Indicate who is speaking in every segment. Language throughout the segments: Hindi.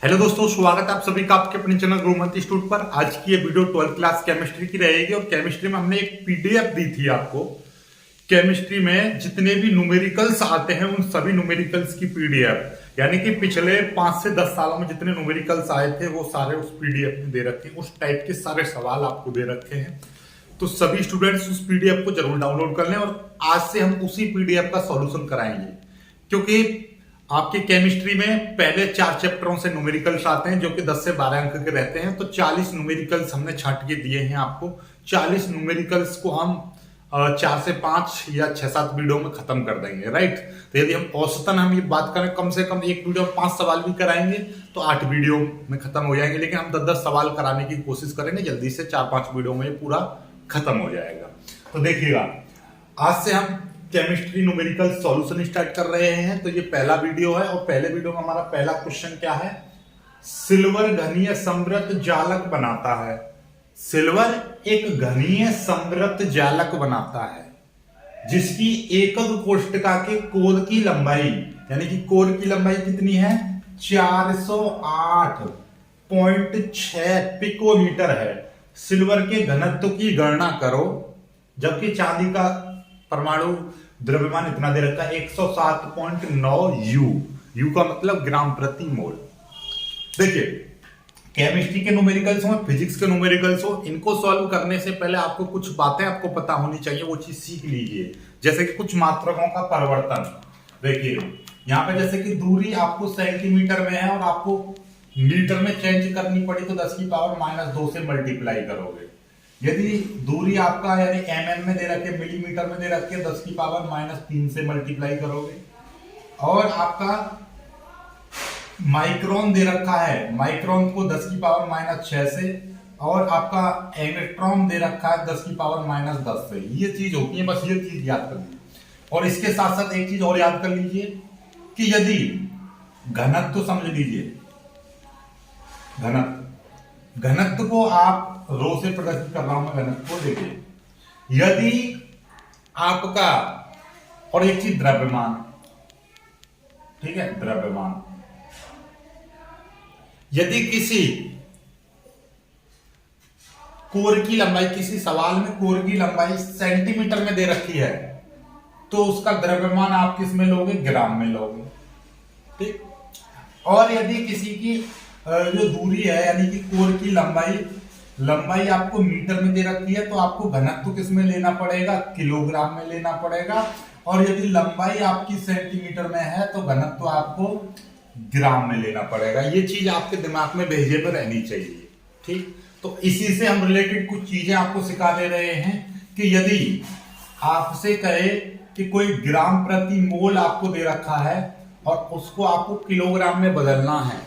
Speaker 1: हेलो दोस्तों, स्वागत है आप सभी का आपके अपने चैनल ग्रोमती इंस्टीट्यूट पर। आज की ये वीडियो 12th क्लास केमिस्ट्री की रहेगी और केमिस्ट्री में हमने एक पीडीएफ दी थी आपको। केमिस्ट्री में जितने भी न्यूमेरिकल्स आते हैं उन सभी न्यूमेरिकल्स की पीडीएफ, यानी कि पिछले 5 से 10 सालों में जितने न्यूमेरिकल्स आए थे वो सारे उस पीडीएफ में दे रखे हैं। उस टाइप के सारे सवाल आपको दे रखे हैं, तो सभी स्टूडेंट्स उस पीडीएफ को जरूर डाउनलोड कर लें और आज से हम उसी पीडीएफ का सॉल्यूशन कराएंगे। क्योंकि आपके केमिस्ट्री में पहले 4 चैप्टरों से न्यूमेरिकल्स आते हैं जो कि 10 से 12 अंक के रहते हैं, तो 40 न्यूमेरिकल्स हमने छांट के दिए हैं आपको। 40 न्यूमेरिकल्स को हम 4 से 5 या 6-7 वीडियो में खत्म कर देंगे, राइट। तो यदि हम औसतन हम ये बात करें, कम से कम एक वीडियो में 5 सवाल भी कराएंगे तो 8 वीडियो में खत्म हो जाएंगे, लेकिन हम 10-10 सवाल कराने की कोशिश करेंगे। जल्दी से 4-5 वीडियो में ये पूरा खत्म हो जाएगा। तो देखिएगा, आज से हम केमिस्ट्री न्यूमेरिकल सॉल्यूशन स्टार्ट कर रहे हैं। तो ये पहला वीडियो है और पहले वीडियो में हमारा पहला क्वेश्चन क्या है? सिल्वर घनीय समृद्ध जालक बनाता है। सिल्वर एक घनीय समृद्ध जालक बनाता है जिसकी एकक कोष्ठका के कोर की लंबाई, यानी कि कोर की लंबाई कितनी है? 408.6 पिकोमीटर है। सिल्वर के घनत्व की गणना करो, जबकि चांदी का परमाणु द्रव्यमान इतना दे रखा है 107.9 यू का मतलब ग्राम प्रति मोल। देखिए, केमिस्ट्री के न्यूमेरिकल्स हो, फिजिक्स के न्यूमेरिकल्स हो, इनको सॉल्व करने से पहले आपको कुछ बातें आपको पता होनी चाहिए, वो चीज सीख लीजिए। जैसे कि कुछ मात्रकों का परिवर्तन। देखिए यहाँ पे जैसे कि दूरी आपको सेंटीमीटर में है और आपको मीटर में चेंज करनी पड़ी तो 10 की पावर -2 से मल्टीप्लाई करोगे। यदि दूरी आपका यानी mm में दे रखे, मिलीमीटर में दे रखे, 10 की पावर -3 से मल्टीप्लाई करोगे। और आपका माइक्रोन दे रखा है, माइक्रोन को 10 की पावर -6 से, और आपका एंगस्ट्रॉम दे रखा है 10 की पावर -10 से। ये चीज होती है, बस ये चीज याद कर लीजिए। और इसके साथ साथ एक चीज और याद कर लीजिए कि यदि घनत्व, समझ लीजिए घनत्व को आप रो से प्रदर्शित कर रहा हूं मैं घनत्व को। देखिए, यदि आपका, और एक चीज द्रव्यमान, ठीक है, द्रव्यमान, यदि किसी कोर की लंबाई, किसी सवाल में कोर की लंबाई सेंटीमीटर में दे रखी है तो उसका द्रव्यमान आप किस में लोगे? ग्राम में लोगे, ठीक। और यदि किसी की जो दूरी है, यानी कि कोर की लंबाई आपको मीटर में दे रखी है तो आपको घनत्व किस में लेना पड़ेगा? किलोग्राम में लेना पड़ेगा। और यदि लंबाई आपकी सेंटीमीटर में है तो घनत्व आपको ग्राम में लेना पड़ेगा। ये चीज आपके दिमाग में भेजे पर रहनी चाहिए, ठीक। तो इसी से हम रिलेटेड कुछ चीजें आपको सिखा दे रहे हैं कि यदि आपसे कहे कि कोई ग्राम प्रति मोल आपको दे रखा है और उसको आपको किलोग्राम में बदलना है,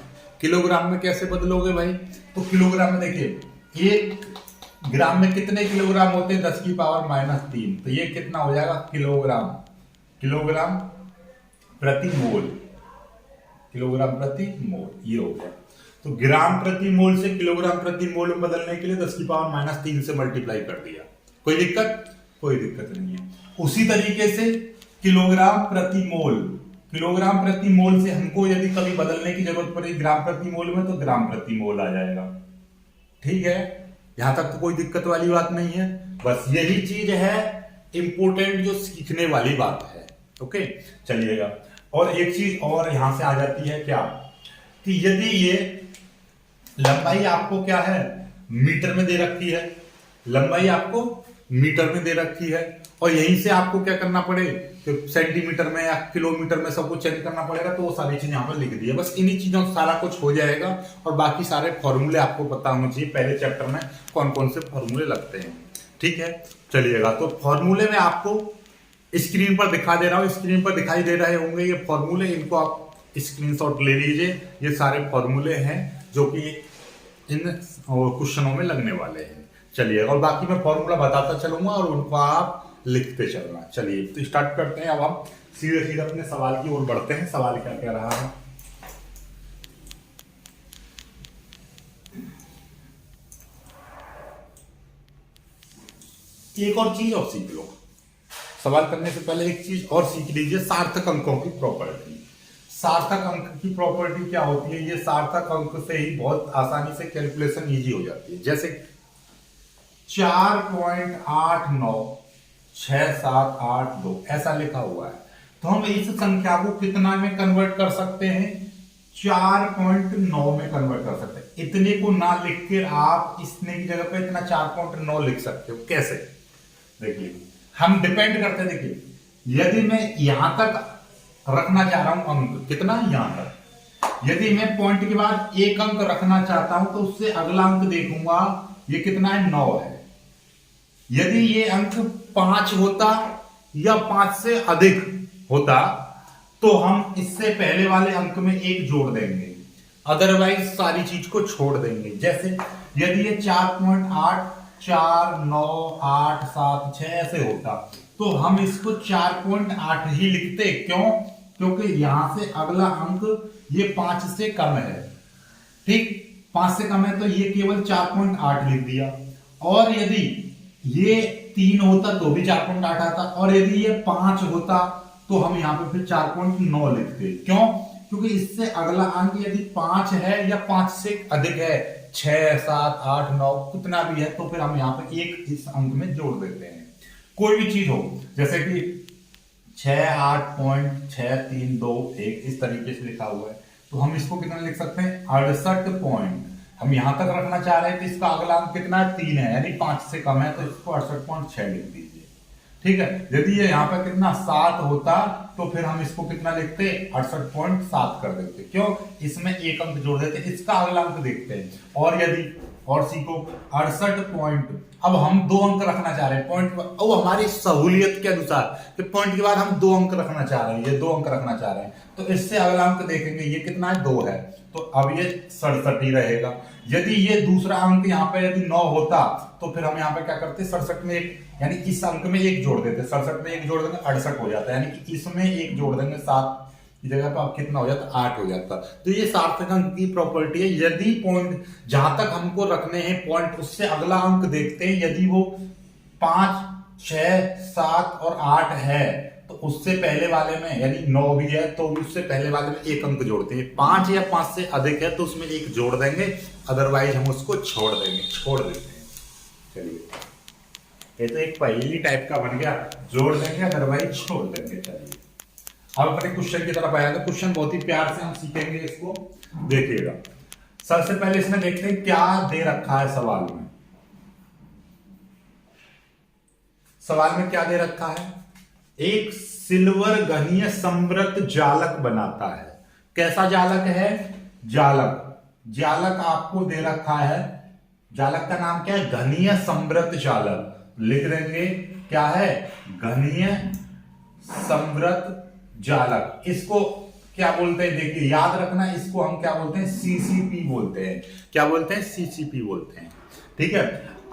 Speaker 1: किलोग्राम में कैसे बदलोगे भाई? तो किलोग्राम में देखिए, 1 ग्राम में कितने किलोग्राम होते हैं? 10 की पावर -3। तो ये कितना हो जाएगा? किलोग्राम प्रति मोल, किलोग्राम प्रति मोल, ये हो गया। तो ग्राम प्रति मोल से किलोग्राम प्रति मोल में बदलने के लिए 10 की पावर -3 से मल्टीप्लाई कर दिया। कोई दिक्कत? कोई दिक्कत नहीं है। उसी तरीके से किलोग्राम प्रति मोल से हमको यदि कभी बदलने की जरूरत पड़े ग्राम प्रति मोल में तो ग्राम प्रति मोल आ जाएगा, ठीक है। यहां तक तो कोई दिक्कत वाली बात नहीं है। बस यही चीज है इंपोर्टेंट, जो सीखने वाली बात है, ओके। चलिएगा, और एक चीज और यहां से आ जाती है क्या, कि यदि ये लंबाई आपको क्या है? मीटर में दे रखी है, लंबाई आपको मीटर में दे रखी है, और यहीं से आपको क्या करना पड़े कि सेंटीमीटर में या किलोमीटर में सब कुछ चेंज करना पड़ेगा, तो वो सारी चीज यहाँ पर लिख दी है। बस इन्हीं चीजों से सारा कुछ हो जाएगा और बाकी सारे फॉर्मूले आपको पता होने चाहिए पहले चैप्टर में कौन कौन से फॉर्मूले लगते हैं, ठीक है। चलिएगा, तो फॉर्मूले में आपको स्क्रीन पर दिखा दे रहा हूं, स्क्रीन पर दिखाई दे रहे होंगे ये फॉर्मूले, इनको आप स्क्रीनशॉट ले लीजिए। ये सारे फॉर्मूले हैं जो कि इन क्वेश्चनों में लगने वाले हैं। चलिए, और बाकी मैं फॉर्मूला बताता चलूंगा और उनको आप लिखते चलना। चलिए, तो स्टार्ट करते हैं। अब हम सीधे सीधे अपने सवाल की ओर बढ़ते हैं। सवाल क्या कह रहा है? एक और चीज और सीख लो, सवाल करने से पहले एक चीज और सीख लीजिए, सार्थक अंकों की प्रॉपर्टी। सार्थक अंक की प्रॉपर्टी क्या होती है, ये सार्थक अंक से ही बहुत आसानी से कैलकुलेशन इजी हो जाती है। जैसे 4.896782 ऐसा लिखा हुआ है, तो हम इस संख्या को कितना में कन्वर्ट कर सकते हैं, 4.9 में कन्वर्ट कर सकते हैं। इतने को ना लिख के आप इसने की जगह पे इतना 4.9 लिख सकते हो। कैसे, देखिए हम डिपेंड करते हैं। देखिए यदि मैं यहां तक रखना चाह रहा हूं अंक, कितना यहां तक, यदि मैं पॉइंट के बाद एक अंक रखना चाहता हूं तो उससे अगला अंक देखूंगा ये कितना है, 9 है। यदि ये अंक 5 होता या 5 से अधिक होता तो हम इससे पहले वाले अंक में 1 जोड़ देंगे, अदरवाइज सारी चीज को छोड़ देंगे। जैसे यदि ये 4.8 4 9 8 7 6 ऐसे होता तो हम इसको 4.8 ही लिखते। क्यों? क्योंकि यहां से अगला अंक ये 5 से कम है, ठीक, 5 से कम है तो ये केवल 4.8 लिख दिया। और यदि ये 3 होता तो भी 4.8 आता, और यदि ये 5 होता तो हम यहां पे फिर 4.9 लिखते। क्यों? क्योंकि इससे अगला अंक यदि 5 है या 5 से अधिक है, 6 7 8 9 कितना भी है, तो फिर हम यहां पे 1 इस अंक में जोड़ देते हैं। कोई भी चीज हो, जैसे कि 68.6321 इस तरीके से लिखा हुआ है, तो हम इसको कितना लिख सकते हैं, 68 पॉइंट, हम यहां तक रखना चाह रहे हैं तो इसका अगला अंक कितना है, 3 है, यानी 5 से कम है, तो इसको 68.6 लिख दीजिए। ठीक है, यदि ये यहाँ पर कितना 7 होता तो फिर हम इसको कितना लिखते, 68.7 कर देते। क्यों? इसमें एक अंक जोड़ देते, इसका अगला अंक देखते हैं। और यदि और सीखो 68 पॉइंट, अब हम 2 अंक रखना चाह रहे हैं पॉइंट, और हमारी सहूलियत के अनुसार कि पॉइंट के बाद हम 2 अंक रखना चाह रहे हैं, ये 2 अंक रखना चाह रहे हैं, तो इससे अगला अंक देखेंगे ये कितना है, 2 है, तो अब ये 67 ही रहेगा। यदि ये दूसरा अंक यहाँ पे यदि 9 होता तो फिर हम यहाँ पे क्या करते, 67 में 1, यानी इस अंक में 1 जोड़ देते, 67 में 1 जोड़ देंगे 68 हो जाता है, यानी कि इसमें 1 जोड़ देंगे 7 की जगह पे अब कितना हो जाता, 8 हो जाता। तो ये सार्थक अंक की प्रॉपर्टी है। यदि पॉइंट जहां तक हमको रखने हैं पॉइंट, उससे अगला अंक देखते हैं, यदि वो 5 6 7 और 8 है तो उससे पहले वाले में, यानी 9 भी है तो भी उससे पहले वाले में 1 अंक जोड़ते हैं। 5 या 5 से अधिक है तो उसमें 1 जोड़ देंगे, अदरवाइज हम उसको छोड़ देते हैं। चलिए, ये तो एक पहेली टाइप का बन गया, जोड़ देंगे अदरवाइज छोड़ देंगे। चलिए अब अपने क्वेश्चन की तरफ आया, तो क्वेश्चन बहुत ही प्यार से हम सीखेंगे, इसको देखिएगा। सबसे पहले इसमें देखते हैं क्या दे रखा है सवाल में। सवाल में क्या दे रखा है, एक सिल्वर घनीय समृत जालक बनाता है। कैसा जालक है, जालक आपको दे रखा है, जालक का नाम क्या है, घनीय समृत जालक। लिख देंगे क्या है, घनीय समृत जालक। इसको क्या बोलते हैं, देखिए याद रखना, इसको हम क्या बोलते हैं, सीसीपी बोलते हैं। क्या बोलते हैं, सीसीपी बोलते हैं। ठीक है,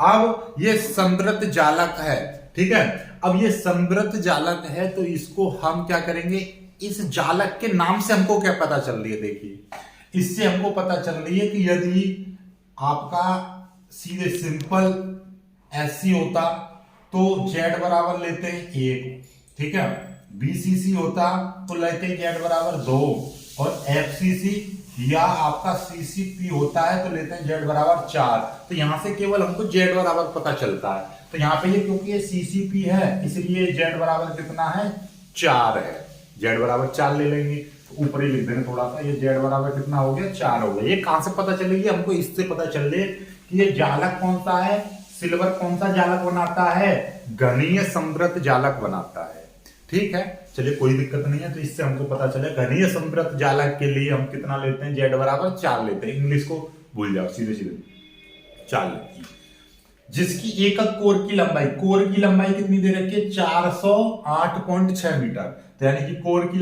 Speaker 1: अब ये समृत जालक है, ठीक है, अब ये समृत जालक है तो इसको हम क्या करेंगे, इस जालक के नाम से हमको क्या पता चल रही है, देखिए इससे हमको पता चल रही है कि यदि आपका सीधे सिंपल एससी होता तो जेड बराबर लेते हैं 1, ठीक है, बीसीसी होता तो लेते हैं जेड बराबर 2, और एफसीसी या आपका सीसीपी होता है तो लेते हैं जेड बराबर 4। तो यहां से केवल हमको जेड बराबर पता चलता है, तो यहाँ पे ये क्योंकि ये सीसीपी है इसलिए जेड बराबर कितना है, 4 है, जेड बराबर 4 ले लेंगे, तो ऊपर ही लिख देंगे थोड़ा सा, ये जेड बराबर कितना हो गया, 4 हो गया। ये कहां से पता चलेगी हमको, इससे पता चल रही है कि ये जालक कौन सा है, सिल्वर कौन सा जालक बनाता है, घनीय समृत जालक बनाता है। ठीक है, चलिए कोई दिक्कत नहीं है, तो इससे हमको पता चले घनीय समृत जालक के लिए हम कितना लेते हैं, जेड बराबर 4 लेते हैं। इंग्लिश को भूल जाओ, सीधे 4 लेते हैं। जिसकी एकक कोर की लंबाई कितनी दे रखी है, 408.6 मीटर, तो यानी कि कोर की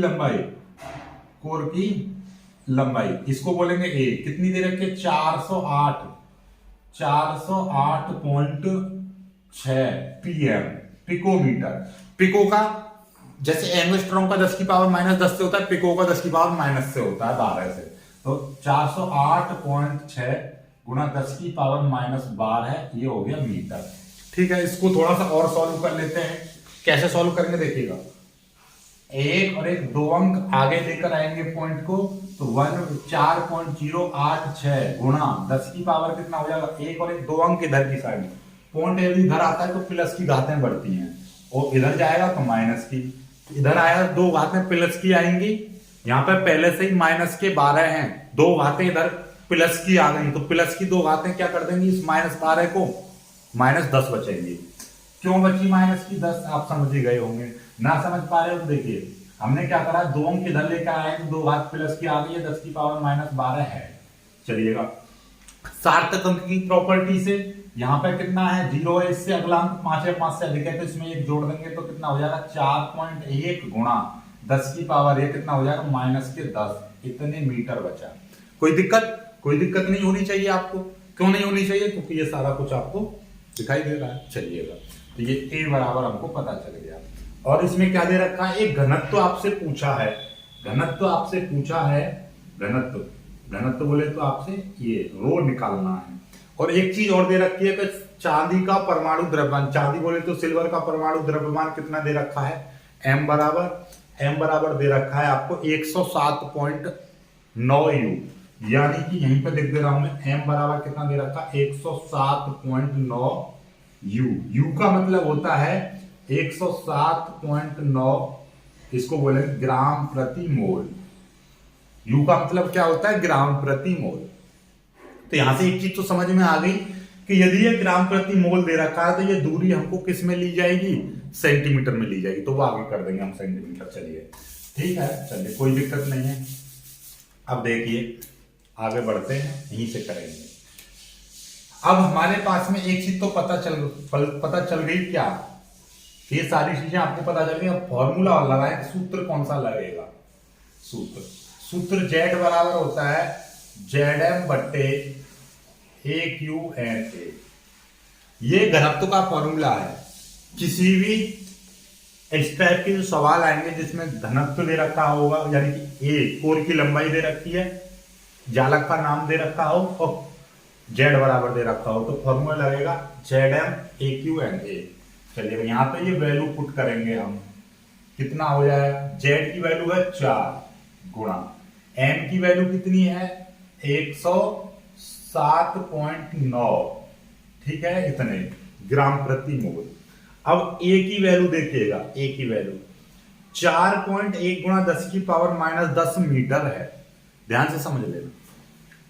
Speaker 1: लंबाई इसको बोलेंगे ए, कितनी दे रखी है, 408.6 पीएम, पिकोमीटर। पिको का जैसे एंगस्ट्रॉम का 10 की पावर -10 से होता है, पिको का 10 की पावर माइनस से होता है, 12 से, तो 408.6 गुणा 10 की पावर -12 है, ये हो गया मीटर। ठीक है, इसको थोड़ा सा और सॉल्व कर लेते हैं। कैसे सॉल्व करेंगे देखिएगा, एक और एक 2 अंक आगे लेकर आएंगे पॉइंट को, तो 4.086 गुणा 10 की पावर कितना हो जाएगा, एक और एक 2 अंक इधर की साइड। पॉइंट यदि इधर आता है तो प्लस की घातें बढ़ती हैं, और इधर जाएगा तो माइनस की। इधर आया 2 घातें प्लस की आएंगी, यहाँ पे पहले से ही माइनस के 12 हैं, 2 घातें इधर प्लस की आ गई, तो प्लस की 2 घातें क्या कर देंगी, इस -12 को -10 बचेंगी। क्यों बची -10, आप समझ ही गए होंगे। ना समझ पा रहे हो तो देखिए, हमने क्या करा, 2 अंक इधर लेकर आए, 2 घात प्लस की आ गई है, 10 की पावर -12 है। चलिएगा सार्थक अंक की प्रॉपर्टी से यहाँ पे कितना है, 0 है, इससे अगला अंक 5 है, 5 से अधिक है, तो इसमें एक जोड़ देंगे तो कितना हो जाएगा, 4.1 गुणा 10 की पावर ये कितना हो जाएगा, -10। इतने मीटर बचा। कोई दिक्कत नहीं होनी चाहिए आपको। क्यों नहीं होनी चाहिए, क्योंकि ये सारा कुछ आपको दिखाई दे रहा है। चलिएगा, तो ये a बराबर हमको पता चल गया। और इसमें क्या दे रखा है, एक घनत्व आपसे पूछा है, घनत्व बोले तो आपसे ये रो निकालना है। और एक चीज और दे रखी है कि चांदी का परमाणु द्रव्यमान, चांदी बोले तो सिल्वर का परमाणु द्रव्यमान कितना दे रखा है, m बराबर दे रखा है आपको 107.9 U, यानी कि यहीं पे लिख दे रहा हूं मैं, m बराबर कितना दे रखा है, 107.9 U। U का मतलब होता है 107.9, इसको बोलेंगे ग्राम प्रति मोल। U का मतलब क्या होता है, ग्राम प्रति मोल। तो यहां से एक चीज तो समझ में आ गई कि यदि ये ग्राम प्रति मोल दे रखा है तो ये दूरी हमको किस में ली जाएगी, सेंटीमीटर में ली जाएगी, तो वो आगे कर देंगे हम सेंटीमीटर। चलिए ठीक है, चलिए कोई दिक्कत नहीं है। अब देखिए आगे बढ़ते हैं, यहीं से करेंगे। अब हमारे पास में एक चीज तो पता चल गई, क्या, ये सारी चीजें आपको पता चल गई। अब फॉर्मूला लगाएं, सूत्र कौन सा लगेगा, सूत्र Z बराबर होता है Zm बट्टे AQNA। ये घनत्व का फॉर्मूला है। किसी भी इस टाइप के जो सवाल आएंगे जिसमें घनत्व दे रखा होगा, यानी कि A कोर की लंबाई दे रखी है, जालक का नाम दे रखा हो और Z बराबर दे रखा हो, तो फॉर्मूला लगेगा Zm AQNA। चलिए यहाँ पे ये वैल्यू पुट करेंगे हम, कितना हो जाएगा, Z की वैल्यू है 4 गुणा M की वैल्यू कितनी है 107.9, ठीक है, इतने ग्राम प्रति मोल। अब A की वैल्यू देखिएगा, A की वैल्यू 4.1 गुणा 10 की पावर -10 मीटर है। ध्यान से समझ लेना,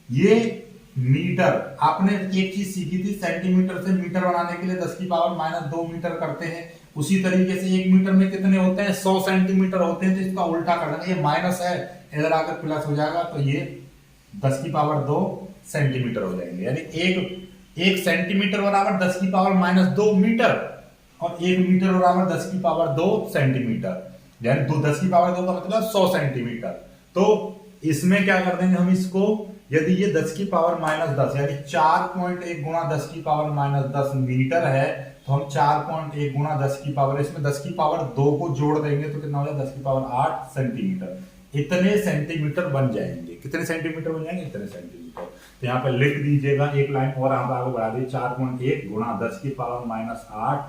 Speaker 1: ये मीटर, आपने एक चीज सीखी थी, सेंटीमीटर से मीटर बनाने के लिए 10 की पावर -2 मीटर करते हैं। उसी तरीके से 1 मीटर में कितने होते हैं, 100 सेंटीमीटर होते हैं, तो इसका उल्टा कर देना, ये माइनस है, इधर आकर प्लस हो जाएगा, तो ये 10 की पावर 2 सेंटीमीटर हो जाएंगे। यानी एक सेंटीमीटर बराबर 10 की पावर -2 मीटर, और 1 मीटर बराबर 10 की पावर 2 सेंटीमीटर, यानी 10 की पावर 2 का मतलब 100 सेंटीमीटर। तो इसमें क्या कर देंगे हम इसको, यदि ये 10 की पावर -10 यानी 4.1 गुणा 10 की पावर -10 मीटर है, तो हम 4.1 गुणा 10 की पावर, इसमें 10 की पावर 2 को जोड़ देंगे तो कितना हो जाएगा, 10 की पावर 8 सेंटीमीटर। इतने सेंटीमीटर बन जाएंगे। कितने सेंटीमीटर बन जाएंगे, इतने सेंटीमीटर। तो यहाँ पर लिख दीजिएगा, एक लाइन और हम आगे बढ़ा दीजिए, 4.1 गुणा 10 की पावर -8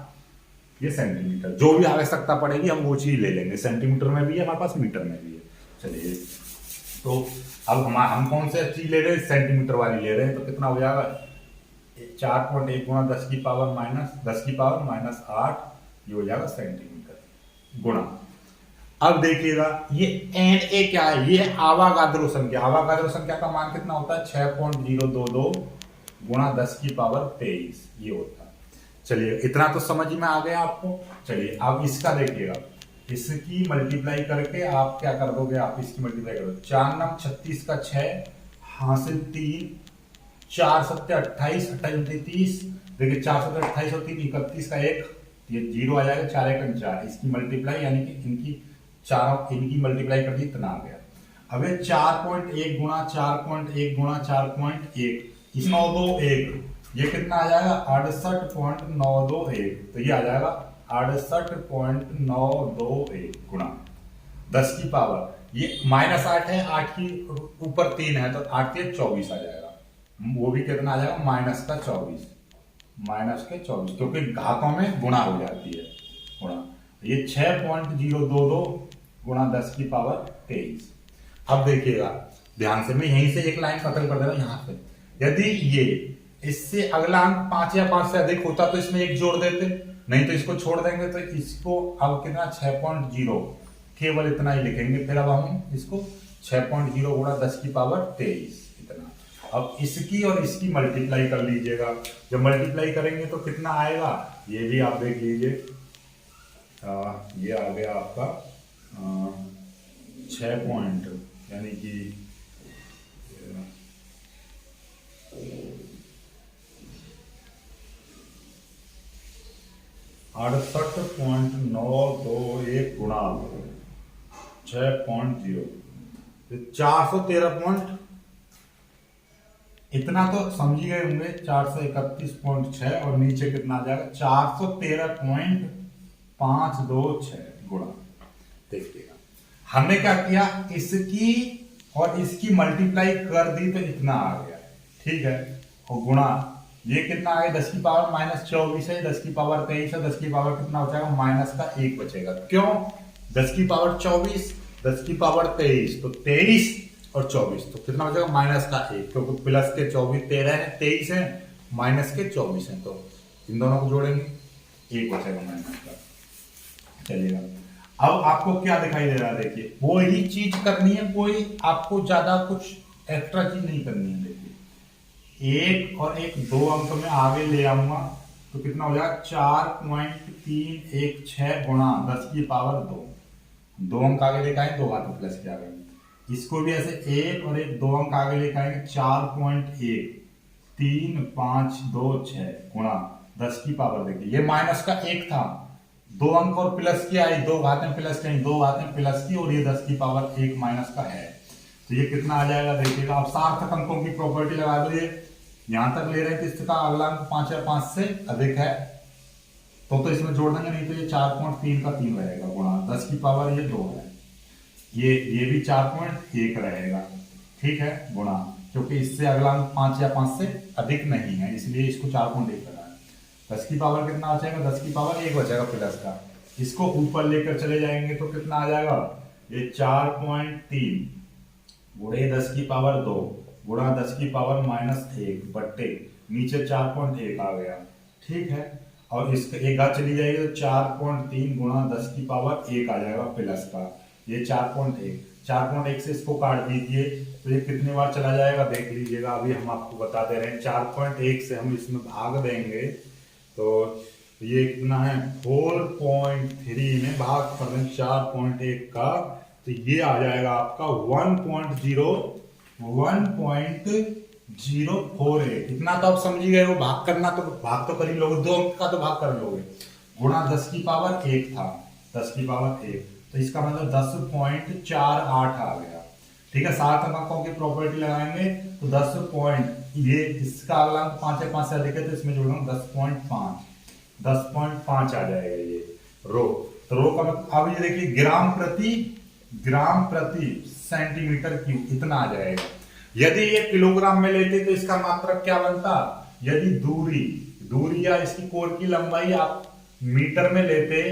Speaker 1: ये सेंटीमीटर। जो भी आवश्यकता पड़ेगी हम वो चीज ले लेंगे, सेंटीमीटर में भी है हमारे पास, मीटर में भी है। चलिए, तो अब हम कौन से चीज ले रहे हैं, सेंटीमीटर वाली ले रहे हैं, तो कितना हो जाएगा 4.1 गुणा 10 की पावर -8, ये हो जाएगा सेंटीमीटर गुणा। अब देखिएगा ये Na क्या है, ये आवागाद्रो संख्या, आवागाद्रो संख्या का मान कितना होता है 6.022 गुणा 10 की पावर 23 ये होता है। चलिए इतना तो समझ में आ गया आपको। चलिए अब इसका देखिएगा, इसकी मल्टीप्लाई करके आप क्या कर दोगे, आप इसकी मल्टीप्लाई करोगे, 4 9 36 का 6 हासिल 3, 4 7 28, 28 30, देखिए 4 7 28 और 3 31 का 1, ये 0 आ जाएगा, 4 1 4, इसकी मल्टीप्लाई यानी कि इनकी मल्टीप्लाई कर दी, इतना आ गया। अब ये 4.1 गुणा 4.1 गुणा 4.1, इस 921, ये कितना आ जाएगा 68.921, तो ये आ जाएगा 68.921 गुणा 10 की पावर, ये -8 है, 8 की ऊपर 3 है, तो 8 के 24 आ जाएगा। वो भी कितना आ जाएगा -24, क्योंकि घातों में गुणा हो जाती है, गुणा। ये 6.022 गुणा 10 की पावर 23। अब देखिएगा ध्यान से, मैं यहीं से एक लाइन खत्म कर दे रहा हूं यहां से। यदि ये इससे अगला अंक 5 या 5 से अधिक होता तो इसमें एक जोड़ देते, नहीं तो इसको छोड़ देंगे। तो इसको अब कितना 6.0 केवल इतना ही लिखेंगे। फिर अब हम इसको 6.0 गुणा 10 की पावर 23 इतना। अब इसकी और इसकी मल्टीप्लाई कर लीजिएगा। जब मल्टीप्लाई करेंगे तो कितना आएगा ये भी आप देख लीजिए। ये आ गया आपका 6 पॉइंट यानी कि 68.921 गुणा 6.0 413 इतना तो समझ गए होंगे। 431.6 और नीचे कितना आ जाएगा 413.526 गुणा। देखिएगा हमने क्या किया, इसकी और इसकी मल्टीप्लाई कर दी तो इतना आ गया, ठीक है। और गुणा ये कितना आ गया 10 की पावर -24 है, 10 की पावर 23 है, 10 की पावर कितना हो जाएगा माइनस का 1 बचेगा। क्यों 10 की पावर 24, 10 की पावर 23, तो 23 और 24 तो कितना बचेगा माइनस का 1, क्योंकि प्लस के 24 13 है, 23 है, माइनस के 24 है, तो इन दोनों को जोड़ेंगे 1 बचेगा माइनस का। चलिएगा अब आपको क्या दिखाई दे रहा है, देखिए वो ही चीज करनी है, कोई आपको ज्यादा कुछ एक्स्ट्रा चीज नहीं करनी है। देखिए 1 और 1 2 अंक में आगे ले आऊंगा तो कितना हो जाएगा 4.316 गुणा 10 की पावर 2। 2 अंक आगे लेकर आए, 2 हाथ प्लस के आ गए। इसको भी ऐसे 1 और 1 2 अंक आगे लेकर आएंगे 4.13526 गुणा 10 की पावर। देखिए ये माइनस का 1 था, 2 अंक और प्लस की आई, 2 घातें प्लस की, 2 घातें प्लस की, और ये 10 की पावर 1 माइनस का है। तो ये कितना आ जाएगा देखिएगा। अब सार्थक अंकों की प्रॉपर्टी लगा दो। ये यहां तक ले रहे हैं तो इसका अगला अंक 5 या 5 से अधिक है तो इसमें जोड़ देंगे, नहीं तो ये 4.3 का 3 रहेगा गुणा 10 की पावर ये 2 है, ये भी 4.1 रहेगा, ठीक है, गुणा, क्योंकि इससे अगला अंक 5 या 5 से अधिक नहीं है इसलिए इसको 4.1 लगा है। 10 की पावर कितना बचेगा 10 की पावर 1 बचेगा प्लस का। इसको ऊपर लेकर चले जाएंगे तो कितना आ जाएगा ये 4.3 गुणे 10 की पावर 2 गुणा 10 की पावर -1 बट्टे नीचे 4.1 आ गया, ठीक है। और इसका एक घात चली जाएगी तो 4.3 गुणा 10 की पावर 1 आ जाएगा प्लस का। ये 4.1 से इसको काट दीजिए तो ये कितने बार चला जाएगा देख लीजिएगा। अभी हम आपको बता दे रहे हैं 4.1 से हम इसमें भाग देंगे तो ये कितना है 4.3 में भाग कर दें 4.1 का तो ये आ जाएगा आपका 1.048। इतना तो आप समझ गए हो। भाग करना तो भाग तो कर ही लोगे, 2 अंक का तो भाग कर लोगे। गुणा 10 की पावर 1 था, 10 की पावर 1 तो इसका मतलब 10.48 आ गया, ठीक है। सार्थक अंकों की प्रॉपर्टी लगाएंगे तो 10 पॉइंट, ये इसका अगला अंक 5 या 5 से अधिक है तो इसमें जोड़ूंगा 10.5 आ जाएगा ये रो। तो रो का मतलब अब ये देखिए ग्राम प्रति सेंटीमीटर क्यूब इतना आ जाएगा। यदि ये किलोग्राम में लेते तो इसका मात्रक क्या बनता, यदि दूरी या इसकी कोर की लंबाई आप मीटर में लेते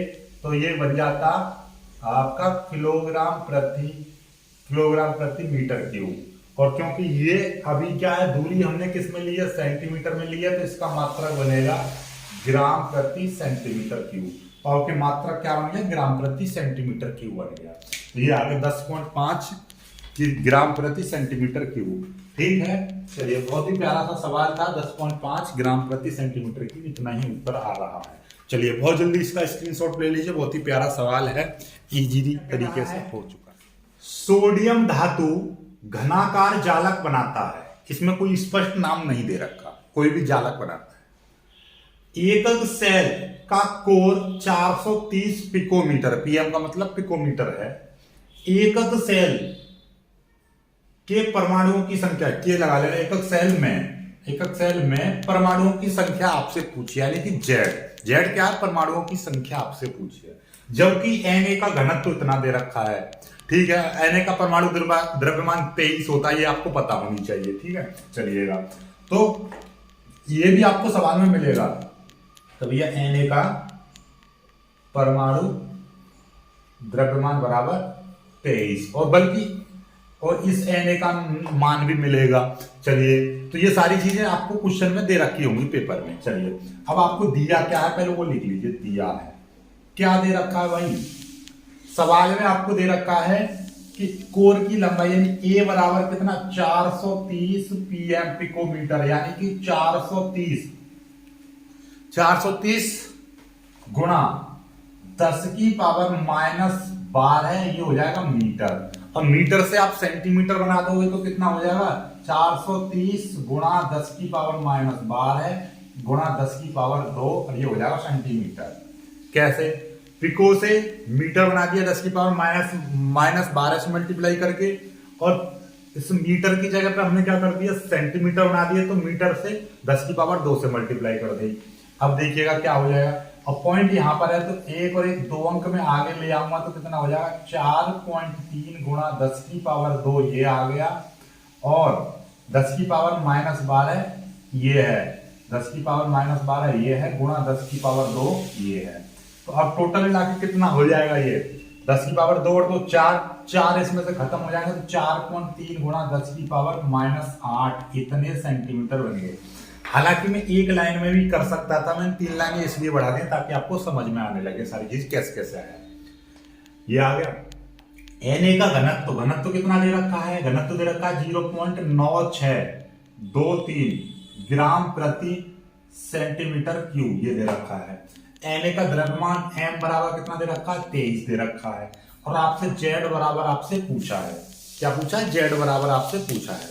Speaker 1: तो ये बन जाता आपका किलोग्राम प्रति मीटर क्यूब। और क्योंकि ये अभी क्या है दूरी हमने किस में ली है सेंटीमीटर में ली है तो इसका मात्रक बनेगा ग्राम प्रति सेंटीमीटर क्यूब। और के मात्रक क्या बन गया ग्राम प्रति सेंटीमीटर क्यूब बन गया। तो ये आगे 10.5 ग्राम प्रति सेंटीमीटर क्यूब, ठीक है। चलिए बहुत ही प्यारा सा सवाल था, 10.5 ग्राम प्रति सेंटीमीटर क्यूब इतना ही उत्तर आ रहा है। चलिए बहुत जल्दी इसका स्क्रीनशॉट ले लीजिए, बहुत ही प्यारा सवाल है, इजी तरीके से हो चुका है। सोडियम धातु घनाकार जालक बनाता है, इसमें कोई स्पष्ट नाम नहीं दे रखा, कोई भी जालक बनाता है। एकक सेल का कोर 430 पिकोमीटर, पीएम का मतलब पिकोमीटर है। एकक सेल के परमाणुओं की संख्या के लगा लेना, एकक सेल में परमाणुओं की संख्या आपसे पूछी, यानी कि जेड क्या है परमाणुओं की संख्या आपसे पूछी है। जबकि Na का घनत्व तो इतना दे रखा है, ठीक है। Na का परमाणु द्रव्यमान 23 होता है, ये आपको पता होनी चाहिए, ठीक है। चलिएगा तो ये भी आपको सवाल में मिलेगा। तो भैया Na का परमाणु द्रव्यमान बराबर 23 और बल्कि और इस Na का मान भी मिलेगा। चलिए, तो ये सारी चीजें आपको क्वेश्चन में दे रखी होंगी पेपर में। चलिए, अब आपको दिया क्या है पहले वो लिख लीजिए। दिया है क्या दे रखा है भाई, सवाल में आपको दे रखा है कि कोर की लंबाई यानी ए बराबर कितना 430 पीएम पिकोमीटर, यानी कि 430 गुणा 10 की पावर -12 ये हो जाएगा मीटर। और मीटर से आप सेंटीमीटर बना दोगे तो कितना हो जाएगा 430 गुणा 10 की पावर -12 गुणा 10 की पावर 2 और ये हो जाएगा सेंटीमीटर। कैसे, पिको से मीटर बना दिया 10 की पावर -12 से मल्टीप्लाई करके, और इस मीटर की जगह पे हमने क्या कर दिया सेंटीमीटर बना दिया, तो मीटर से 10 की पावर 2 से मल्टीप्लाई कर दी। अब देखिएगा क्या हो जाएगा, और पॉइंट यहां पर है तो एक और एक 2 अंक में आगे ले आऊंगा तो कितना हो जाएगा 4.3 गुणा 10 की पावर 2 ये आ गया, और 10 की पावर -12 ये है, 10 की पावर -12 ये है, गुणा 10 की पावर 2 ये है। तो अब टोटल मिला के कितना हो जाएगा ये 10 की पावर 2 और 2 4 इसमें से खत्म हो जाएगा, तो 4.3 गुणा 10 की पावर -8 इतने सेंटीमीटर बन गए। हालांकि मैं एक लाइन में भी कर सकता था, मैंने 3 लाइनें इसलिए बढ़ा दी ताकि आपको समझ में आने लगे सारी चीज कैसे कैसे आया। ये आ गया Na का घनत्व, घनत्व कितना दे रखा है, घनत्व दे रखा है 0.9623 ग्राम प्रति सेंटीमीटर क्यूब ये दे रखा है। Na का द्रव्यमान m बराबर कितना दे रखा है 23 दे रखा है, और आपसे z बराबर आपसे पूछा है। क्या पूछा है, z बराबर आपसे पूछा है।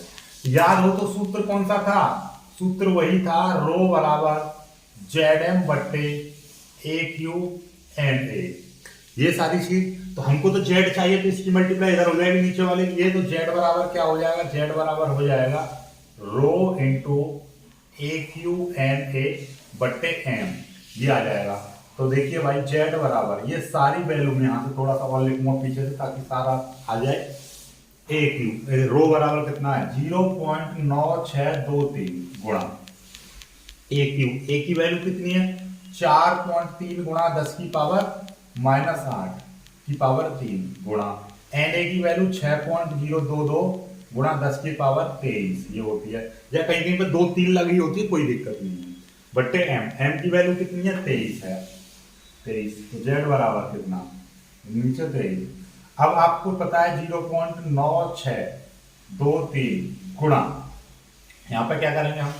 Speaker 1: याद हो तो सूत्र कौन सा था, सूत्र वही था रो बराबर Zm बट्टे AQNA। ये सारी चीज, तो हमको तो z चाहिए तो इसकी मल्टीप्लाई इधर हो जाएगी नीचे वाले की, ये तो z बराबर क्या हो जाएगा, z बराबर हो जाएगा रो इंटू AQNA बट्टे m, ये आ जाएगा। तो देखिए भाई z बराबर ये सारी वैल्यू में यहां से थोड़ा सा और लिखूंगा पीछे से ताकि सारा आ जाए। AQ रो बराबर कितना है 0.9623 गुणा AQ, A की वैल्यू कितनी है 4.3 गुणा 10 की पावर -8 की पावर 3 गुणा Na की वैल्यू 6.022 गुणा 10 की पावर 23 ये होती है, या कहीं कहीं पे 2 3 लगी होती है कोई दिक्कत नहीं है, बट्टे m की वैल्यू कितनी है 23 है, 23। तो z बराबर कितना नीचे 23। अब आपको पता है 0.9623 गुणा, यहां पर क्या करेंगे हम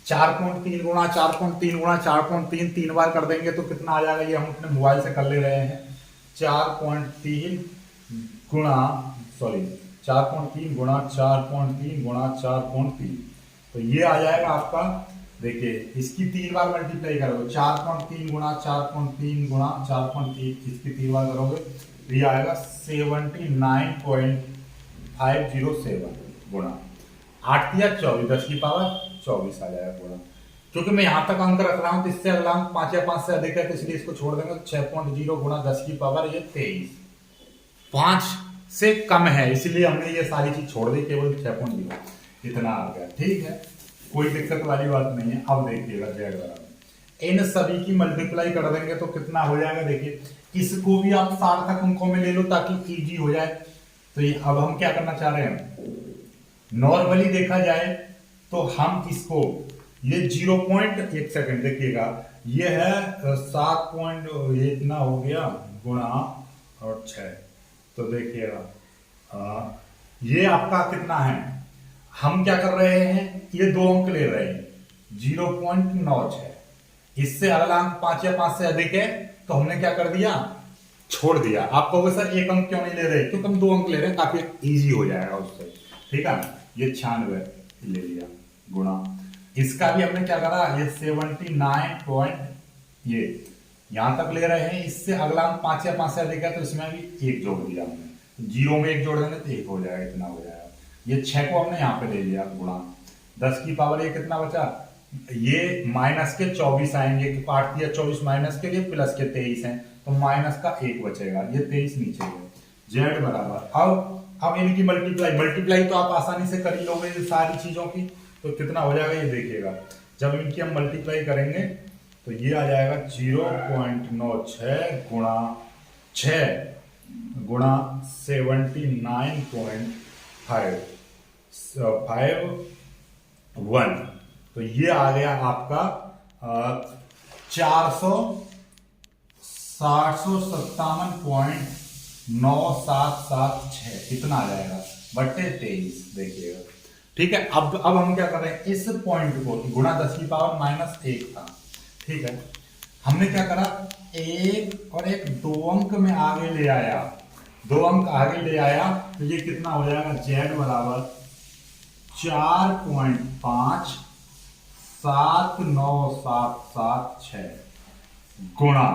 Speaker 1: 4.3 गुणा 4.3 गुणा 4.3 3 बार कर देंगे तो कितना आ जाएगा, ये हम अपने मोबाइल से कर ले रहे हैं 4.3 गुणा 4.3 गुणा 4.3 गुणा 4.3, तो ये आ जाएगा आपका। देखिए इसकी 3 बार मल्टीप्लाई करोगे 4.3 गुणा 4.3 गुणा 4.3 इसकी 3 बार करोगे तो ये आएगा 79.507 गुणा 8 या 24 10 की पावर 24 आ जाएगा गुणा। क्योंकि मैं यहां तक अंक रख रहा हूं तो इससे अगला अंक 5 या 5 से अधिक है तो इसलिए इसको छोड़ देंगे। 6.0 गुणा 10 की पावर ये 23, 5 से कम है इसलिए हमने ये सारी चीज छोड़ दी, केवल 6.0 इतना आ गया। ठीक है, कोई दिक्कत वाली बात नहीं है। अब देखिएगा z बराबर इन सभी की मल्टीप्लाई कर देंगे तो कितना हो जाएगा, देखिए इसको भी आप सार्थक अंकों में ले लो ताकि इजी हो जाए। तो ये अब हम क्या करना चाह रहे हैं, नॉर्मली देखा जाए तो हम इसको ये 1 सेकंड देखिएगा, ये है 7 ये इतना हो गया गुणा और 6, तो देखिएगा ये आपका कितना है, हम क्या कर रहे हैं ये 2 अंक ले रहे हैं 0.96, इससे अगला अंक 5 या 5 से अधिक है तो हमने क्या कर दिया छोड़ दिया। आप कहोगे सर 1 अंक क्यों नहीं ले रहे, क्योंकि हम 2 अंक ले रहे हैं ताकि इजी हो जाएगा उससे। ठीक है, ये 96 ले लिया गुणा, इसका भी हमने क्या करा ये 79 ये यहां तक ले रहे हैं, इससे अगला अंक 5 या 5 से अधिक है तो इसमें भी 1 जोड़ दिया हमने, 0 में 1 जोड़ देंगे तो 1 हो जाएगा, इतना हो जाएगा। ये 6 को हमने यहाँ पे ले लिया गुणा 10 की पावर ये कितना बचा, ये माइनस के 24 आएंगे, 8 या 24 माइनस के लिए प्लस के 23 हैं तो माइनस का 1 बचेगा, ये 23 नीचे है। z बराबर अब इनकी मल्टीप्लाई तो आप आसानी से कर ही लोगे ये सारी चीजों की, तो कितना हो जाएगा ये देखिएगा, जब इनकी हम मल्टीप्लाई करेंगे तो ये आ जाएगा 0.96 गुणा 6 गुणा 79.551, तो ये आ गया आपका 457.9776, इतना आ जाएगा बट्टे 23, देखिएगा। ठीक है, अब हम क्या कर रहे हैं, इस पॉइंट को गुणा 10 की पावर -1 था, ठीक है, हमने क्या करा, एक और एक 2 अंक में आगे ले आया, 2 अंक आगे ले आया, तो ये कितना हो जाएगा, z बराबर 4.5797776 गुणा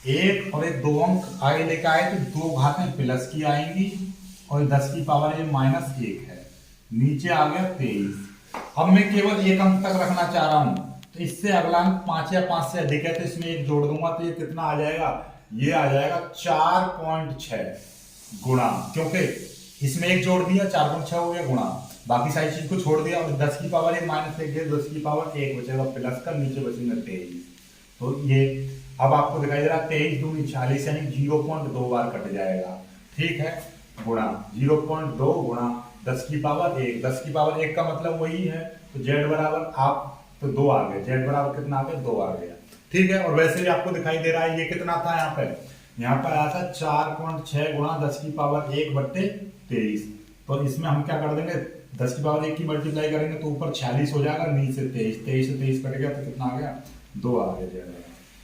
Speaker 1: एक और एक 2 अंक आगे लेके आए तो 2 घातें प्लस की आएंगी और 10 की पावर ये -1 है, नीचे आ गया 23। अब मैं केवल एक अंक तक रखना चाह रहा हूं, तो इससे अगला अंक 5 या 5 से अधिक है तो इसमें एक जोड़ दूंगा, तो ये कितना आ जाएगा, ये आ जाएगा 4.6 गुणा, क्योंकि इसमें एक जोड़ दिया 4.6 हो गया गुणा, बाकी सारी चीज को छोड़ दिया और 10 की पावर -1 गया, 10 की पावर 1 बचेगा प्लस का, नीचे बचेगा 23। तो ये अब आपको दिखाई दे रहा है 23 दूनी 40, यानी 0.2 बार कट जाएगा, ठीक है, गुणा 0.2 गुणा 10 की पावर 1, 10 की पावर 1 का मतलब वही है, तो z बराबर आप तो 2 आ गए, z बराबर कितना आ गया, 2 आ गया, ठीक है। और वैसे भी आपको दिखाई दे रहा है ये कितना था, यहाँ पर आया था 4.6 गुणा 10 की पावर 1 बट्टे 23, तो इसमें हम क्या कर देंगे, 10 की पावर 1 की मल्टीप्लाई करेंगे तो ऊपर 46 हो जाएगा, नीचे 23, 23 से 23 कट गया तो कितना आ गया, 2 आ गया।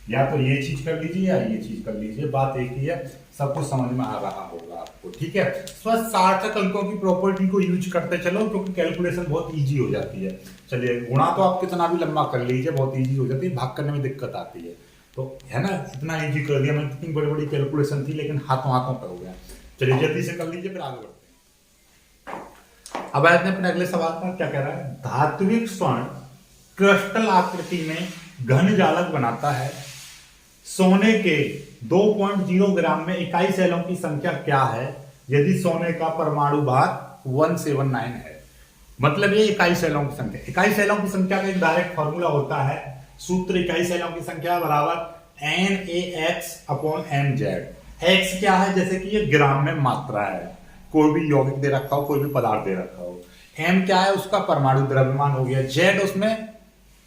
Speaker 1: या तो ये चीज कर लीजिए या ये चीज कर लीजिए, बात एक ही है, सब कुछ समझ में आ रहा होगा आपको, ठीक है। बस सार्थक अंकों की प्रॉपर्टी को यूज करते चलो, क्योंकि कैलकुलेशन बहुत इजी हो जाती है। चलिए, गुणा तो आप कितना भी लंबा कर लीजिए, बहुत इजी हो जाती है, भाग करने में दिक्कत आती है, तो है ना, इतना इजी कर दिया मैंने, इतनी बड़ी बड़ी कैलकुलेशन थी लेकिन हाथों हाथों पे हो गया। चलिए जल्दी से कर लीजिए, फिर आगे बढ़ते हैं। अब आते हैं अपने अगले सवाल पर, क्या कह रहा है, धात्विक स्वर्ण क्रिस्टल आकृति में घन जालक बनाता है, सोने के 2.0 ग्राम में इकाई सेलों की संख्या क्या है यदि सोने का परमाणु भार 179 है। मतलब ये इकाई सेलों की संख्या, इकाई सेलों की संख्या का एक डायरेक्ट फॉर्मूला होता है, सूत्र इकाई सेलों की संख्या बराबर NaX/mz। x क्या है, जैसे कि ये ग्राम में मात्रा है, कोई भी यौगिक दे रखा हो, कोई भी पदार्थ दे रखा हो, m क्या है, उसका परमाणु द्रव्यमान हो गया, z उसमें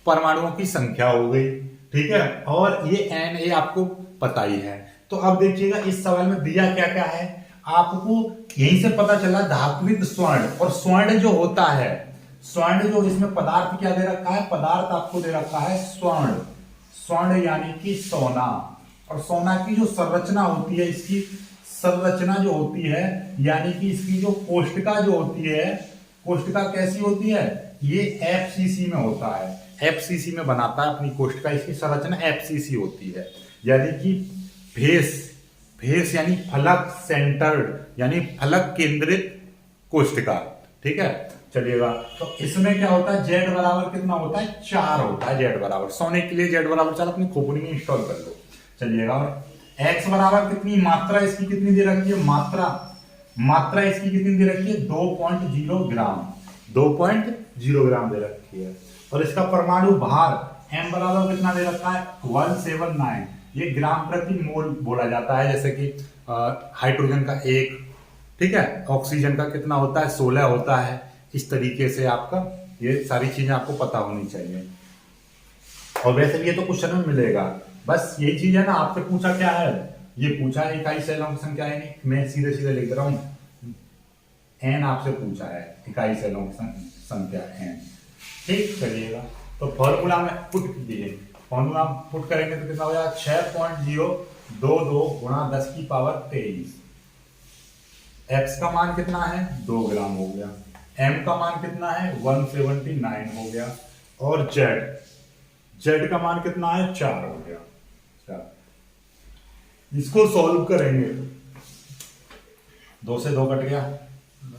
Speaker 1: परमाणुओं की संख्या हो गई, ठीक है, और ये Na आपको पता ही है। तो अब देखिएगा इस सवाल में दिया क्या क्या है, आपको यहीं से पता चला धात्विक स्वर्ण, और स्वर्ण जो होता है, स्वर्ण जो इसमें पदार्थ क्या दे रखा है, पदार्थ आपको दे रखा है स्वर्ण, स्वर्ण यानी कि सोना, और सोना की जो संरचना होती है, इसकी संरचना जो होती है, यानी कि इसकी जो कोष्ठिका जो होती है, कोष्ठिका कैसी होती है, ये FCC में होता है, FCC में बनाता है अपनी कोष्ठिका, इसकी संरचना FCC होती है, यानी कि फेस यानी फलक सेंटर्ड, यानी फलक केंद्रित कोष्ठिका, ठीक है। चलिएगा, तो इसमें क्या होता है, z बराबर कितना होता है, 4 होता है, z बराबर, सोने के लिए z बराबर 4 अपनी खोपड़ी में इंस्टॉल कर लो। चलिएगा, और x बराबर कितनी, मात्रा इसकी कितनी दे रखी है, मात्रा इसकी कितनी दे रखी है, 2.0 ग्राम, 2.0 ग्राम दे रखी है, और इसका परमाणु भार m बराबर कितना दे रखा है, 179, ये ग्राम प्रति मोल बोला जाता है, जैसे कि हाइड्रोजन का 1, ठीक है, ऑक्सीजन का कितना होता है, 16 होता है, इस तरीके से आपका ये सारी चीजें आपको पता होनी चाहिए। और वैसे भी ये तो क्वेश्चन में मिलेगा, बस यही चीज है ना, आपसे पूछा क्या है, ये पूछा है इकाई सेलों की संख्या है, नहीं मैं सीधे सीधे लिख रहा हूं, n आपसे पूछा है इकाई सेलों की संख्या n, ठीक। चलिएगा, तो फॉर्मूला में पुट कीजिए, फॉर्मूला पुट करेंगे तो कितना हो जाएगा, 6.022 गुणा 10 की पावर 23, x का मान कितना है, 2 ग्राम हो गया, m का मान कितना है, 179 हो गया, और z का मान कितना है, 4 हो गया। इसको सॉल्व करेंगे, 2 से 2 कट गया,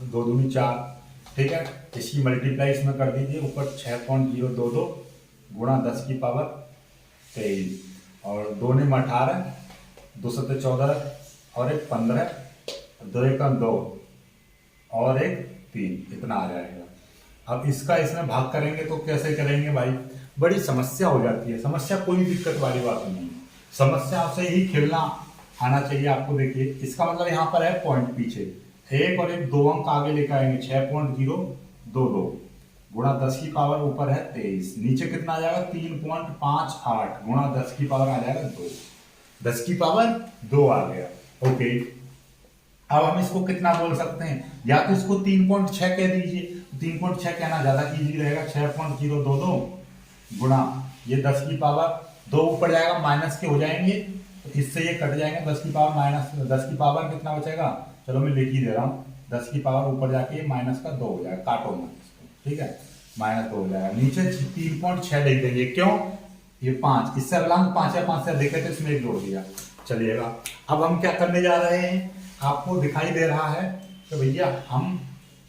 Speaker 1: 2 दूनी 4, ठीक है, इसकी मल्टीप्लाई इसमें कर दीजिए, ऊपर 6.022 गुणा 10 की पावर 23, और 2 ने 18, 2 से 14, और 1 15, 2 1 2, और 1 3, इतना आ जाएगा। अब इसका इसमें भाग करेंगे तो कैसे करेंगे भाई, बड़ी समस्या हो जाती है, समस्या कोई दिक्कत वाली बात नहीं है, समस्या से ही खेलना आना चाहिए आपको। देखिए इसका मतलब यहाँ पर है पॉइंट पीछे, एक और एक 2 अंक आगे लेकर आएंगे, 6.022 गुणा 10 की पावर ऊपर है 23, नीचे कितना आ जाएगा 3.58 गुणा 10 की पावर आ जाएगा 2, 10 की पावर 2 आ गया। ओके, अब हम इसको कितना बोल सकते हैं, या तो इसको 3.6 कह दीजिए, 3.6 कहना ज्यादा इजी रहेगा, 6.022 गुणा ये 10 की पावर 2 ऊपर जाएगा, माइनस के हो जाएंगे तो इससे ये कट जाएंगे, 10 की पावर माइनस 10 की पावर कितना बचेगा, चलो मैं लिख ही दे रहा हूँ, 10 की पावर ऊपर जाके माइनस का 2 हो जाएगा, काटो मत इसको, ठीक है, -2 हो जाएगा, नीचे 3.6 लिख देंगे, क्यों, ये 5, इससे अगला 5 या 5 से अधिक है तो इसमें एक जोड़ दिया, चलिएगा। अब हम क्या करने जा रहे हैं, आपको दिखाई दे रहा है कि भैया हम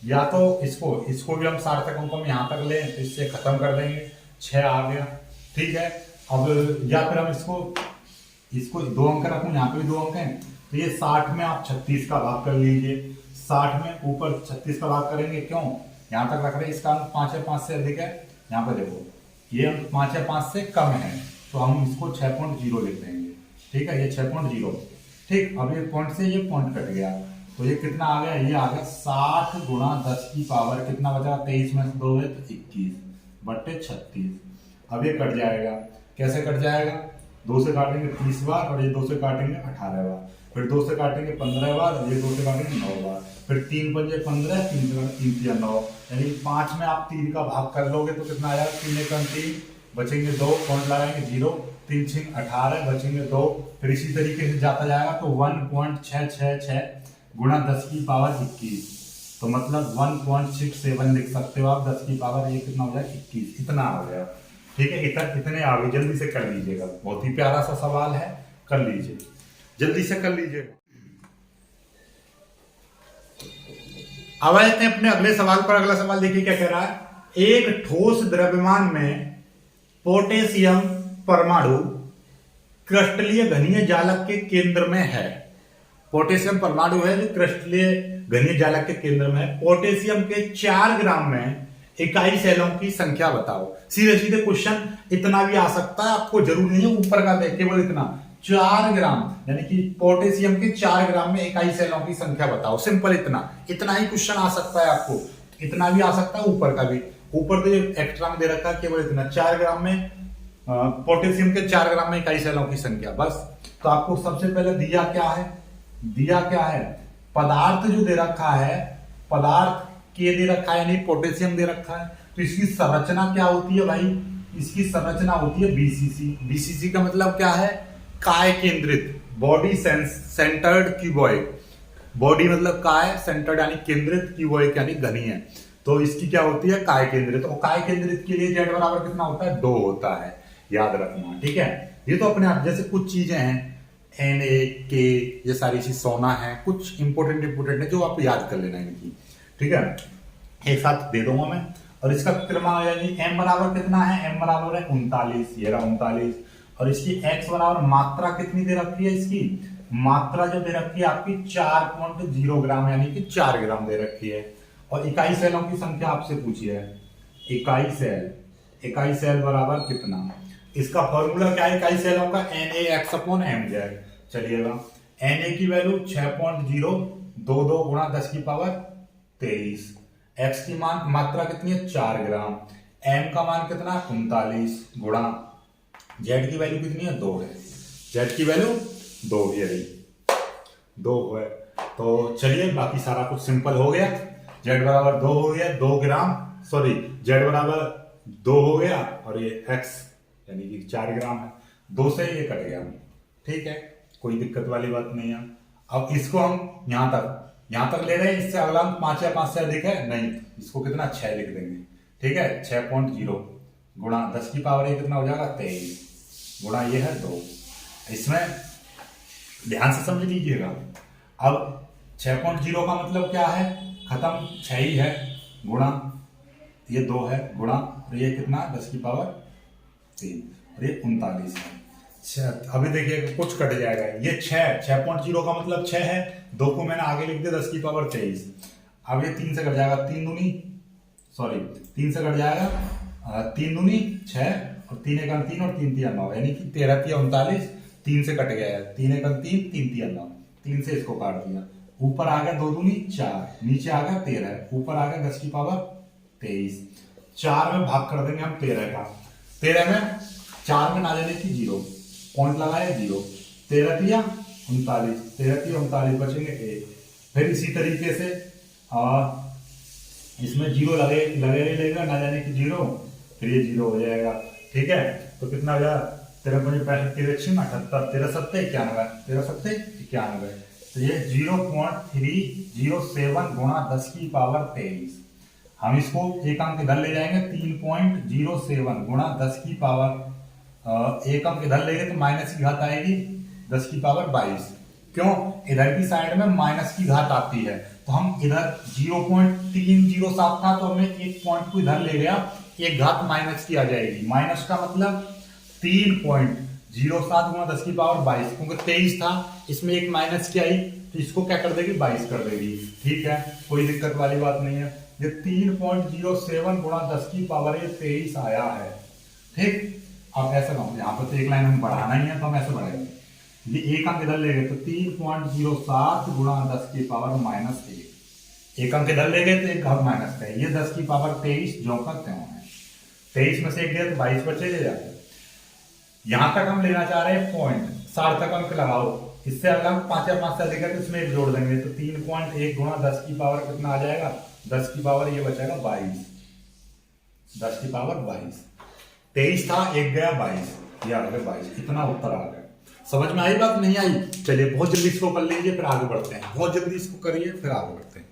Speaker 1: या तो इसको भी हम सार्थक अंकों में यहाँ तक लें तो इससे खत्म कर देंगे, 6 आ गया, ठीक है। अब या फिर हम इसको 2 अंक रखूं, यहाँ पे भी 2 अंक हैं, तो ये 60 में आप 36 का भाग कर लीजिए, 60 में ऊपर 36 का भाग करेंगे, क्यों, यहाँ तक रख रहे हैं, इसका अंक 5 या 5 से अधिक है, यहाँ पे देखो ये अंक 5 या 5 से कम है तो हम इसको 6.0 लिख देंगे, ठीक है, ये 6.0, ठीक। अब ये पॉइंट से ये पॉइंट कट गया तो ये कितना आ गया, ये आ गया 60 गुणा 10 की पावर कितना बचा, 23 में 2 है तो 21 बट्टे 36। अब ये कट जाएगा, कैसे कट जाएगा, 2 से काटेंगे 30 बार और ये 2 से काटेंगे 18 बार, फिर 2 से काटेंगे 15 बार और ये 2 से काटेंगे 9 बार, फिर 3 पंजे 15, 3 से 9, यानी 5 में आप 3 का भाग कर लोगे तो कितना आ जाएगा, 3 एकम 3 बचेंगे 2, पॉइंट लगाएंगे 0, 3 6 18 बचेंगे 2, फिर इसी तरीके से जाता जाएगा तो 1.666 गुणा 10 की पावर 21, तो मतलब 1.67 लिख सकते हो आप, 10 की पावर ये कितना हो जाएगा 21, इतना आ गया, ठीक है, इतने आगे जल्दी से कर लीजिएगा, बहुत ही प्यारा सा सवाल है, कर लीजिए, जल्दी से कर लीजिएगा। अब आते हैं अपने अगले सवाल पर। अगला सवाल देखिए क्या कह रहा है, एक ठोस द्रव्यमान में पोटेशियम परमाणु क्रिस्टलीय घनीय जालक के केंद्र में है, पोटेशियम परमाणु है जो क्रिस्टलीय घनीय जालक के केंद्र में है, पोटेशियम के 4 ग्राम में इकाई सेलों की संख्या बताओ। सीधे सीधे क्वेश्चन इतना भी आ सकता है, आपको जरूरी नहीं है ऊपर का देख, केवल इतना 4 ग्राम यानी कि पोटेशियम के 4 ग्राम में इकाई सेलों की संख्या बताओ, सिंपल इतना ही क्वेश्चन आ सकता है आपको, इतना भी आ सकता है ऊपर का भी, ऊपर तो एक्स्ट्रा में दे रखा है केवल इतना, 4 ग्राम में पोटेशियम के 4 ग्राम में इकाई सेलों की संख्या, बस। तो आपको सबसे पहले दिया क्या है, पदार्थ जो दे रखा है, पदार्थ के दे रखा है यानी पोटेशियम दे रखा है, तो इसकी संरचना क्या होती है भाई, इसकी संरचना होती है बीसीसी। बीसीसी का मतलब क्या है, काय केंद्रित, बॉडी सेंटर्ड क्यूबॉइड, बॉडी मतलब काय, सेंटर्ड यानी केंद्रित, क्यूबॉइड यानी घनीय, तो इसकी क्या होती है काय केंद्रित, और काय केंद्रित के लिए जेड बराबर कितना होता है, 2 होता है, याद रखना, ठीक है। ये तो अपने आप, जैसे कुछ चीजें हैं Na के, ये सारी चीज सोना है, कुछ इंपोर्टेंट है जो आप याद कर लेना इनकी, ठीक है, एक साथ दे दूंगा मैं। और इसका क्रमांक यानी m बराबर कितना है, m बराबर है 39, ये रहा 39, और इसकी x बराबर मात्रा कितनी दे रखी है, इसकी मात्रा जो दे रखी है आपकी 4.0 ग्राम यानी कि 4 ग्राम दे रखी है, और इकाई सेलों की संख्या आपसे पूछी है, इकाई सेल बराबर कितना, इसका फॉर्मूला क्या है इकाई सेलों का, NaX/mz, चलिएगा, Na की वैल्यू 6.022 गुणा 10 की पावर 23, x की मात्रा कितनी है 4 ग्राम, m का मान कितना 39 गुणा z की वैल्यू कितनी है 2 है, z की वैल्यू 2 है, तो चलिए बाकी सारा कुछ सिंपल हो गया, z बराबर 2 हो गया, 2 ग्राम, सॉरी z बराबर 2 हो गया, और ये x यानी कि 4 ग्राम है, 2 से ये कट गया, ठीक है, कोई दिक्कत वाली बात नहीं है। अब इसको हम यहाँ तक ले रहे हैं, इससे अगला 5 या 5 से अधिक है नहीं, इसको कितना 6 लिख देंगे, ठीक है, 6.0 गुणा 10 की पावर ये कितना हो जाएगा 23 गुणा ये है 2, इसमें ध्यान से समझ लीजिएगा। अब 6.0 का मतलब क्या है, खत्म 6 ही है, गुणा ये 2 है, गुणा ये कितना 10 की पावर 3 और ये 39 है। अभी देखिए कुछ कट जाएगा, ये 6.0 का मतलब 6 है, 2 को मैंने आगे लिख दिया 10 की पावर 23, अब ये 3 से कट जाएगा, 3 से कट जाएगा 3 दूनी 6 और 3 एकम 3 और 3 3 9 यानी कि 13 3 39, 3 से कट गया है, 3 एकम 3, 3 3 9, 3 से इसको काट दिया। ऊपर आ गया 2 दूनी 4, नीचे आ गया 13, ऊपर आ गया 10 की पावर 23। 4 में भाग कर देंगे हम 13 का, 13 में 4 में ना जाने की 0, पॉइंट लगाए 0, 13 तिया 39, 13 तिया 39 बचेंगे 1। फिर इसी तरीके से इसमें 0 लगेगा ना जाने की 0, फिर ये 0 हो जाएगा। ठीक है, तो कितना हो गया 13 5 65 13 6 78 13 7 91 13 7 91, तो ये 0.307 गुणा 10 की पावर 23। हम इसको एक अंक इधर ले जाएंगे, 3.07 गुणा 10 की पावर एक अंक इधर ले गए तो माइनस की घात आएगी 10 की पावर 22। क्यों, इधर की साइड में माइनस की घात आती है, तो हम इधर 0.307 था तो हमने एक पॉइंट को इधर ले गया, एक घात माइनस की आ जाएगी। माइनस का मतलब 3.07 गुणा 10 की पावर 22, क्योंकि 23 था, इसमें एक माइनस की आई तो इसको क्या कर देगी 22 कर देगी। ठीक है, कोई दिक्कत वाली बात नहीं है। ये 3.07 गुणा 10 की पावर 23 आया है। ठीक, अब ऐसा कहूँ यहाँ पर तो एक लाइन हम बढ़ाना ही है तो हम ऐसे बढ़ाएंगे, ये एक अंक इधर ले गए तो 3.07 गुणा 10 की पावर -1, एक अंक इधर ले गए तो एक घात माइनस का, ये 10 की पावर 23 जो का त्यों है। 23 में से एक गया तो 22 बचे जाते। यहां तक हम लेना चाह रहे हैं पॉइंट, सार्थक अंक लगाओ, इससे अगर हम 5 या 5 से अधिक है तो इसमें एक जोड़ देंगे तो 3.1 गुणा 10 की पावर कितना आ जाएगा, 10 की पावर ये बचेगा 22, 10 की पावर 22। 23 था, एक गया 22, ये आ गया 22, इतना उत्तर आ गया। समझ में आई बात, नहीं आई? चलिए बहुत जल्दी इसको कर लीजिए फिर आगे बढ़ते हैं, बहुत जल्दी इसको करिए फिर आगे बढ़ते हैं।